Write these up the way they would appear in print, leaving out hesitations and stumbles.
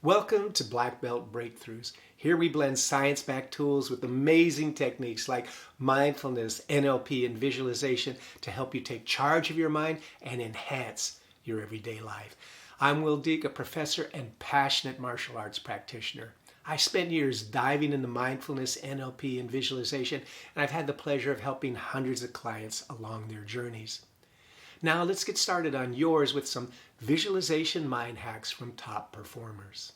Welcome to Black Belt Breakthroughs. Here we blend science-backed tools with amazing techniques like mindfulness, NLP, and visualization to help you take charge of your mind and enhance your everyday life. I'm Will Deek, a professor and passionate martial arts practitioner. I spent years diving into mindfulness, NLP, and visualization, and I've had the pleasure of helping hundreds of clients along their journeys. Now let's get started on yours with some visualization mind hacks from top performers.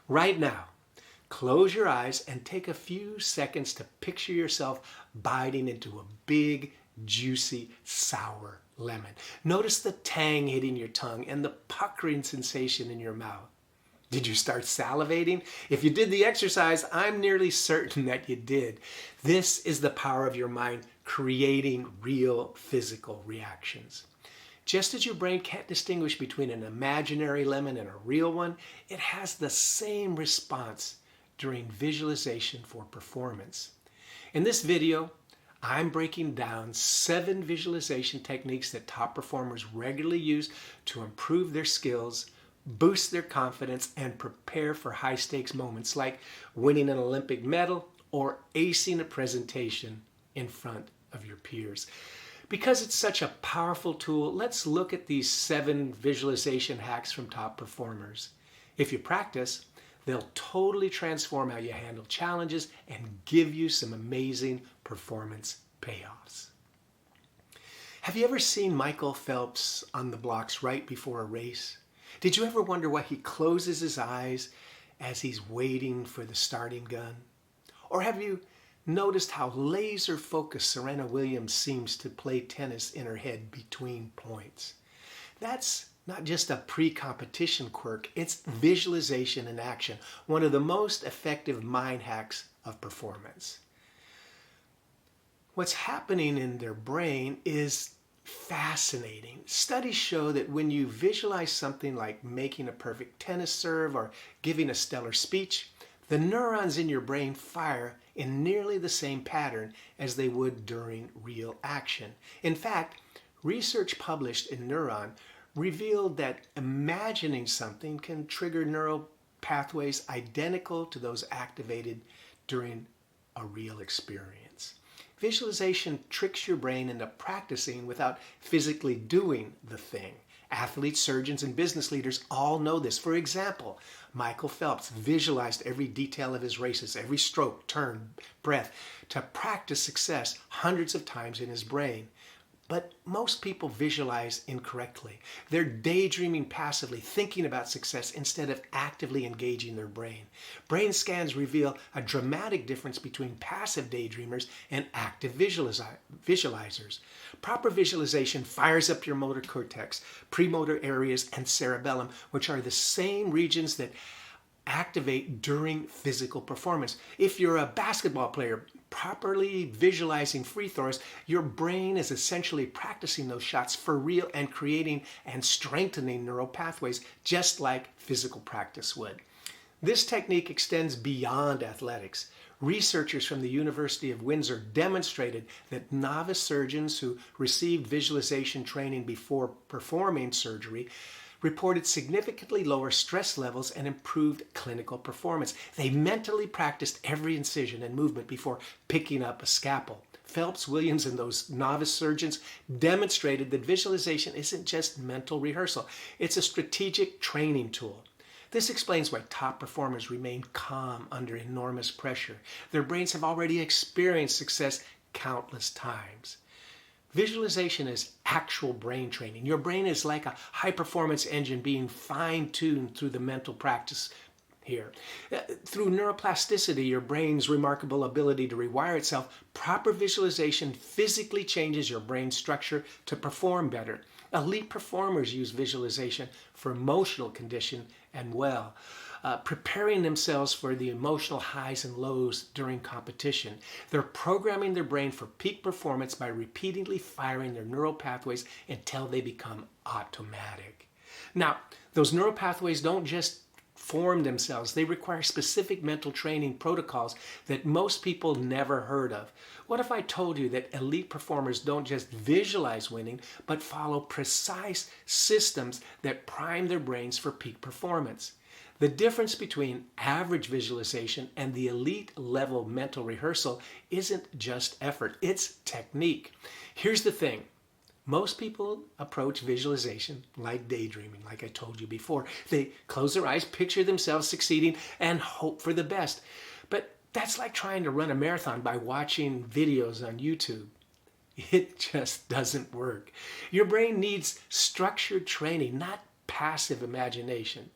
Right now, close your eyes and take a few seconds to picture yourself biting into a big, juicy, sour lemon. Notice the tang hitting your tongue and the puckering sensation in your mouth. Did you start salivating? If you did the exercise, I'm nearly certain that you did. This is the power of your mind creating real physical reactions. Just as your brain can't distinguish between an imaginary lemon and a real one, it has the same response during visualization for performance. In this video, I'm breaking down 7 visualization techniques that top performers regularly use to improve their skills, boost their confidence, and prepare for high-stakes moments like winning an Olympic medal or acing a presentation in front of your peers. Because it's such a powerful tool, let's look at these 7 visualization hacks from top performers. If you practice, they'll totally transform how you handle challenges and give you some amazing performance payoffs. Have you ever seen Michael Phelps on the blocks right before a race? Did you ever wonder why he closes his eyes as he's waiting for the starting gun? Or have you noticed how laser focused Serena Williams seems to play tennis in her head between points? That's not just a pre-competition quirk, it's visualization in action, one of the most effective mind hacks of performance. What's happening in their brain is fascinating. Studies show that when you visualize something like making a perfect tennis serve or giving a stellar speech, the neurons in your brain fire in nearly the same pattern as they would during real action. In fact, research published in Neuron revealed that imagining something can trigger neural pathways identical to those activated during a real experience. Visualization tricks your brain into practicing without physically doing the thing. Athletes, surgeons, and business leaders all know this. For example, Michael Phelps visualized every detail of his races, every stroke, turn, breath, to practice success hundreds of times in his brain. But most people visualize incorrectly. They're daydreaming passively, thinking about success instead of actively engaging their brain. Brain scans reveal a dramatic difference between passive daydreamers and active visualizers. Proper visualization fires up your motor cortex, premotor areas, and cerebellum, which are the same regions that activate during physical performance. If you're a basketball player, properly visualizing free throws, your brain is essentially practicing those shots for real and creating and strengthening neural pathways, just like physical practice would. This technique extends beyond athletics. Researchers from the University of Windsor demonstrated that novice surgeons who received visualization training before performing surgery reported significantly lower stress levels and improved clinical performance. They mentally practiced every incision and movement before picking up a scalpel. Phelps, Williams, and those novice surgeons demonstrated that visualization isn't just mental rehearsal. It's a strategic training tool. This explains why top performers remain calm under enormous pressure. Their brains have already experienced success countless times. Visualization is actual brain training. Your brain is like a high-performance engine being fine-tuned through the mental practice here. Through neuroplasticity, your brain's remarkable ability to rewire itself, proper visualization physically changes your brain structure to perform better. Elite performers use visualization for emotional condition and preparing themselves for the emotional highs and lows during competition. They're programming their brain for peak performance by repeatedly firing their neural pathways until they become automatic. Now, those neural pathways don't just transform themselves. They require specific mental training protocols that most people never heard of. What if I told you that elite performers don't just visualize winning, but follow precise systems that prime their brains for peak performance? The difference between average visualization and the elite level mental rehearsal isn't just effort, it's technique. Here's the thing. Most people approach visualization like daydreaming, like I told you before. They close their eyes, picture themselves succeeding, and hope for the best. But that's like trying to run a marathon by watching videos on YouTube. It just doesn't work. Your brain needs structured training, not passive imagination.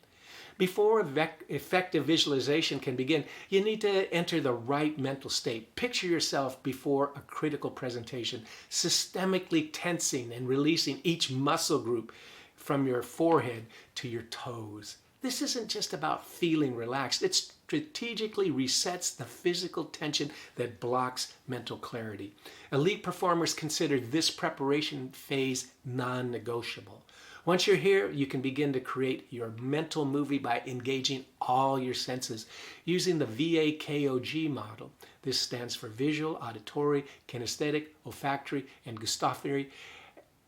Before effective visualization can begin, you need to enter the right mental state. Picture yourself before a critical presentation, systemically tensing and releasing each muscle group from your forehead to your toes. This isn't just about feeling relaxed. It strategically resets the physical tension that blocks mental clarity. Elite performers consider this preparation phase non-negotiable. Once you're here, you can begin to create your mental movie by engaging all your senses using the VAKOG model. This stands for visual, auditory, kinesthetic, olfactory, and gustatory,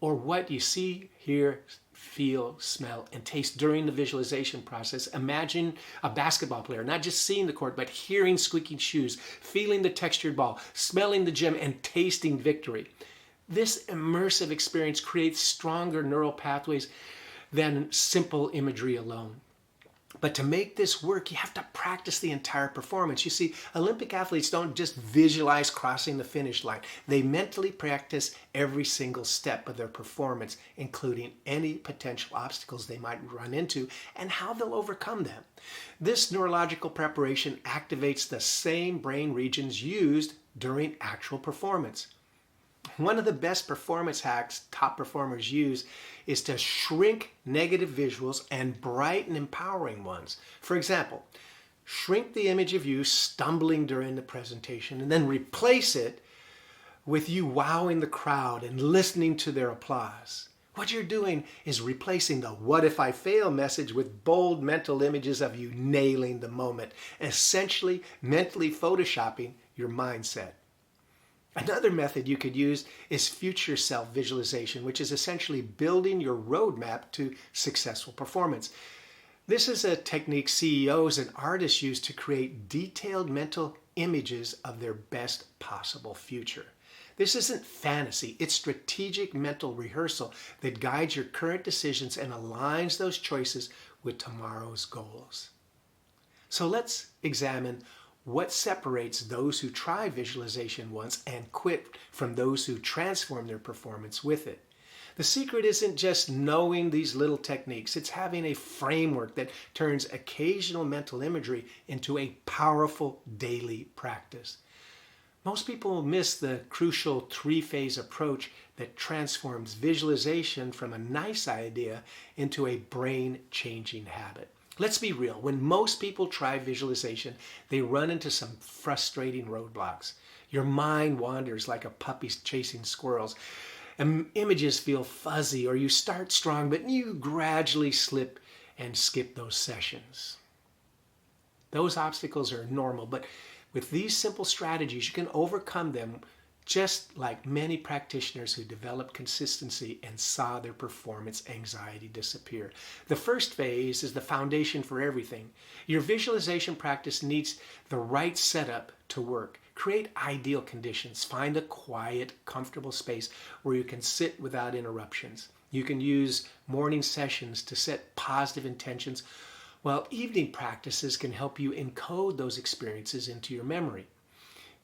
or what you see, hear, feel, smell, and taste during the visualization process. Imagine a basketball player, not just seeing the court, but hearing squeaking shoes, feeling the textured ball, smelling the gem, and tasting victory. This immersive experience creates stronger neural pathways than simple imagery alone. But to make this work, you have to practice the entire performance. You see, Olympic athletes don't just visualize crossing the finish line. They mentally practice every single step of their performance, including any potential obstacles they might run into and how they'll overcome them. This neurological preparation activates the same brain regions used during actual performance. One of the best performance hacks top performers use is to shrink negative visuals and brighten empowering ones. For example, shrink the image of you stumbling during the presentation and then replace it with you wowing the crowd and listening to their applause. What you're doing is replacing the "what if I fail" message with bold mental images of you nailing the moment, essentially mentally photoshopping your mindset. Another method you could use is future self visualization, which is essentially building your roadmap to successful performance. This is a technique CEOs and artists use to create detailed mental images of their best possible future. This isn't fantasy, it's strategic mental rehearsal that guides your current decisions and aligns those choices with tomorrow's goals. So let's examine what separates those who try visualization once and quit from those who transform their performance with it. The secret isn't just knowing these little techniques, it's having a framework that turns occasional mental imagery into a powerful daily practice. Most people miss the crucial three-phase approach that transforms visualization from a nice idea into a brain-changing habit. Let's be real, when most people try visualization, they run into some frustrating roadblocks. Your mind wanders like a puppy chasing squirrels. Images feel fuzzy, or you start strong, but you gradually slip and skip those sessions. Those obstacles are normal, but with these simple strategies, you can overcome them, just like many practitioners who developed consistency and saw their performance anxiety disappear. The first phase is the foundation for everything. Your visualization practice needs the right setup to work. Create ideal conditions. Find a quiet, comfortable space where you can sit without interruptions. You can use morning sessions to set positive intentions, while evening practices can help you encode those experiences into your memory.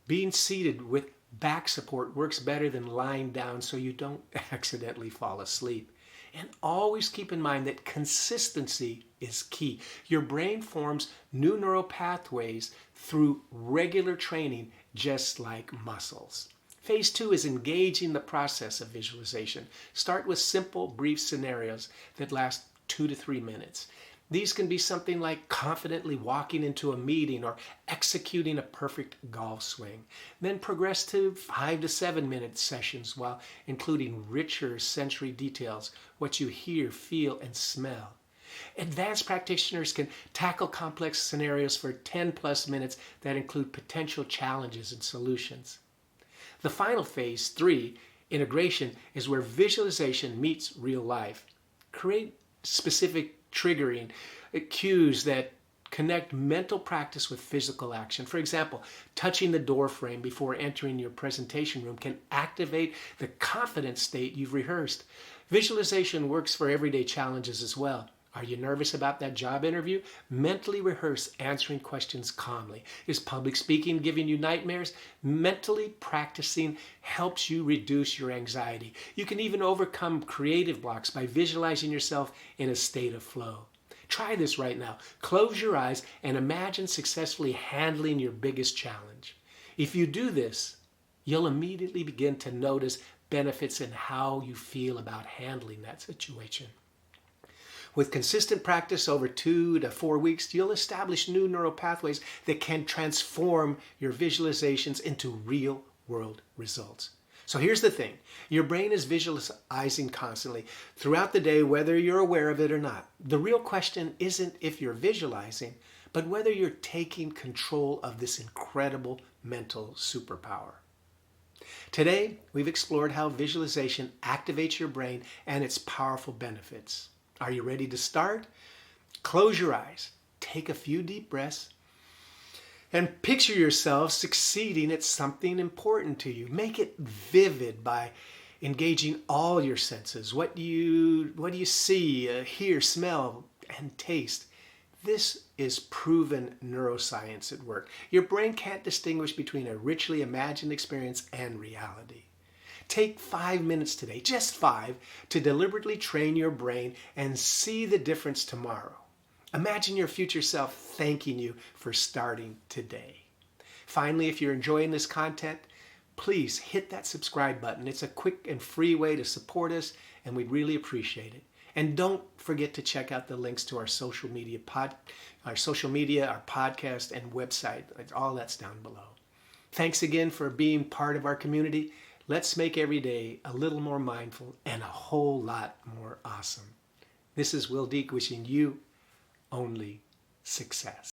Being seated with back support works better than lying down so you don't accidentally fall asleep. And always keep in mind that consistency is key. Your brain forms new neural pathways through regular training, just like muscles. Phase 2 is engaging the process of visualization. Start with simple, brief scenarios that last 2 to 3 minutes. These can be something like confidently walking into a meeting or executing a perfect golf swing. Then progress to 5 to 7 minute sessions while including richer sensory details, what you hear, feel, and smell. Advanced practitioners can tackle complex scenarios for 10 plus minutes that include potential challenges and solutions. The final phase, 3, integration, is where visualization meets real life. Create specific triggering cues that connect mental practice with physical action. For example, touching the door frame before entering your presentation room can activate the confidence state you've rehearsed. Visualization works for everyday challenges as well. Are you nervous about that job interview? Mentally rehearse answering questions calmly. Is public speaking giving you nightmares? Mentally practicing helps you reduce your anxiety. You can even overcome creative blocks by visualizing yourself in a state of flow. Try this right now. Close your eyes and imagine successfully handling your biggest challenge. If you do this, you'll immediately begin to notice benefits in how you feel about handling that situation. With consistent practice over 2 to 4 weeks, you'll establish new neural pathways that can transform your visualizations into real-world results. So here's the thing. Your brain is visualizing constantly throughout the day, whether you're aware of it or not. The real question isn't if you're visualizing, but whether you're taking control of this incredible mental superpower. Today, we've explored how visualization activates your brain and its powerful benefits. Are you ready to start? Close your eyes, take a few deep breaths, and picture yourself succeeding at something important to you. Make it vivid by engaging all your senses. What do you see, hear, smell, and taste? This is proven neuroscience at work. Your brain can't distinguish between a richly imagined experience and reality. Take 5 minutes today, just 5, to deliberately train your brain and see the difference tomorrow. Imagine your future self thanking you for starting today. Finally, if you're enjoying this content, please hit that subscribe button. It's a quick and free way to support us, and we'd really appreciate it. And don't forget to check out the links to our social media, our podcast, and website. All that's down below. Thanks again for being part of our community. Let's make every day a little more mindful and a whole lot more awesome. This is Will Deek wishing you only success.